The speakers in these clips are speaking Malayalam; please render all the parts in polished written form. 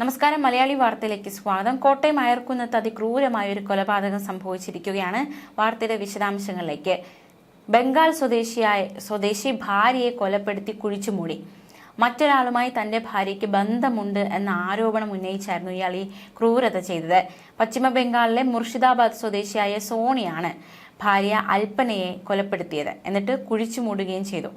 നമസ്കാരം. മലയാളി വാർത്തയിലേക്ക് സ്വാഗതം. കോട്ടയം അയർക്കുന്നത്ത് അതിക്രൂരമായ ഒരു കൊലപാതകം സംഭവിച്ചിരിക്കുകയാണ്. വാർത്തയുടെ വിശദാംശങ്ങളിലേക്ക്. ബംഗാൾ സ്വദേശി ഭാര്യയെ കൊലപ്പെടുത്തി കുഴിച്ചുമൂടി. മറ്റൊരാളുമായി തന്റെ ഭാര്യയ്ക്ക് ബന്ധമുണ്ട് എന്ന ആരോപണം ഉന്നയിച്ചായിരുന്നു ഇയാൾ ഈ ക്രൂരത ചെയ്തത്. പശ്ചിമ ബംഗാളിലെ മുർഷിദാബാദ് സ്വദേശിയായ സോണിയാണ് ഭാര്യ അൽപ്പനയെ കൊലപ്പെടുത്തിയത്. എന്നിട്ട് കുഴിച്ചുമൂടുകയും ചെയ്തു.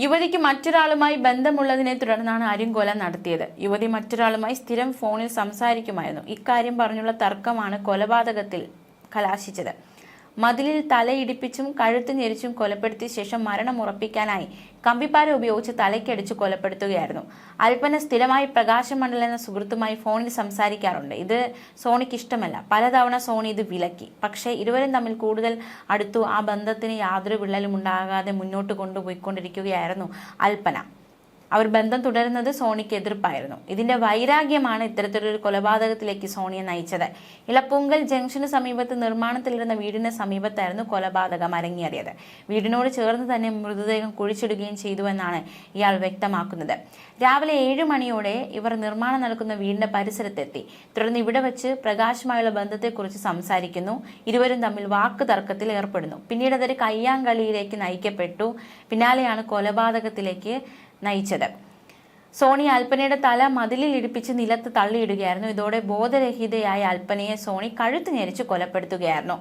യുവതിക്ക് മറ്റൊരാളുമായി ബന്ധമുള്ളതിനെ തുടർന്നാണ് അരുംകൊല നടത്തിയത്. യുവതി മറ്റൊരാളുമായി സ്ഥിരം ഫോണിൽ സംസാരിക്കുമായിരുന്നു. ഇക്കാര്യം പറഞ്ഞുള്ള തർക്കമാണ് കൊലപാതകത്തിൽ കലാശിച്ചത്. മതിലിൽ തലയിടിപ്പിച്ചും കഴുത്ത് ഞെരിച്ചും കൊലപ്പെടുത്തിയ ശേഷം മരണം ഉറപ്പിക്കാനായി കമ്പിപ്പാര ഉപയോഗിച്ച് തലയ്ക്കടിച്ച് കൊലപ്പെടുത്തുകയായിരുന്നു. അൽപ്പന സ്ഥിരമായി പ്രകാശ് മണ്ഡൽ എന്ന സുഹൃത്തുമായി ഫോണിൽ സംസാരിക്കാറുണ്ട്. ഇത് സോണിക്ക് ഇഷ്ടമല്ല. പലതവണ സോണി ഇത് വിലക്കി. പക്ഷേ ഇരുവരും തമ്മിൽ കൂടുതൽ അടുത്തു. ആ ബന്ധത്തിന് യാതൊരു വിള്ളലും ഉണ്ടാകാതെ മുന്നോട്ട് കൊണ്ടുപോയിക്കൊണ്ടിരിക്കുകയായിരുന്നു അൽപ്പന. അവർ ബന്ധം തുടരുന്നത് സോണിക്ക് എതിർപ്പായിരുന്നു. ഇതിന്റെ വൈരാഗ്യമാണ് ഇത്തരത്തിലൊരു കൊലപാതകത്തിലേക്ക് സോണിയെ നയിച്ചത്. ഇളപ്പുങ്കൽ ജംഗ്ഷന് സമീപത്ത് നിർമ്മാണത്തിലിരുന്ന വീടിന് സമീപത്തായിരുന്നു കൊലപാതകം അരങ്ങേറിയത്. വീടിനോട് ചേർന്ന് തന്നെ മൃതദേഹം കുഴിച്ചിടുകയും ചെയ്തുവെന്നാണ് ഇയാൾ വ്യക്തമാക്കുന്നത്. രാവിലെ 7 മണിയോടെ ഇവർ നിർമ്മാണം നടക്കുന്ന വീടിന്റെ പരിസരത്തെത്തി. തുടർന്ന് ഇവിടെ വെച്ച് പ്രകാശുമായുള്ള ബന്ധത്തെക്കുറിച്ച് സംസാരിക്കുന്നു. ഇരുവരും തമ്മിൽ വാക്ക് തർക്കത്തിൽ ഏർപ്പെടുന്നു. പിന്നീട് അതൊരു കയ്യാങ്കളിയിലേക്ക് നയിക്കപ്പെട്ടു. പിന്നാലെയാണ് കൊലപാതകത്തിലേക്ക് നയിച്ചത്. സോണി അൽപ്പനയുടെ തല മതിലിൽ ഇടിപ്പിച്ച് നിലത്ത് തള്ളിയിടുകയായിരുന്നു. ഇതോടെ ബോധരഹിതയായ അൽപ്പനയെ സോണി കഴുത്ത് ഞെരിച്ച് കൊലപ്പെടുത്തുകയായിരുന്നു.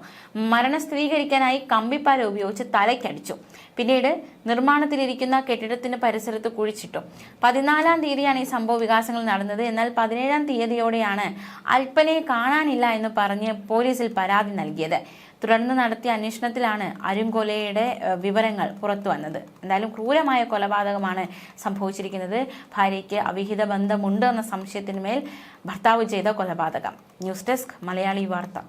മരണം സ്ഥിരീകരിക്കാനായി കമ്പിപ്പാര ഉപയോഗിച്ച് തലയ്ക്കടിച്ചു. പിന്നീട് നിർമ്മാണത്തിലിരിക്കുന്ന കെട്ടിടത്തിന്റെ പരിസരത്ത് കുഴിച്ചിട്ടു. 14-ാം തീയതിയാണ് ഈ സംഭവ വികാസങ്ങൾ നടന്നത്. എന്നാൽ 17-ാം തീയതിയോടെയാണ് അൽപ്പനയെ കാണാനില്ല എന്ന് പറഞ്ഞ് പോലീസിൽ പരാതി നൽകിയത്. തുടർന്ന് നടത്തിയ അന്വേഷണത്തിലാണ് അരുംകൊലയുടെ വിവരങ്ങൾ പുറത്തു വന്നത്. എന്തായാലും ക്രൂരമായ കൊലപാതകമാണ് സംഭവിച്ചിരിക്കുന്നത്. ഭാര്യയ്ക്ക് അവിഹിത ബന്ധമുണ്ട് എന്ന സംശയത്തിന്മേൽ ഭർത്താവ് ചെയ്ത കൊലപാതകം. ന്യൂസ് ഡെസ്ക് മലയാളി വാർത്ത.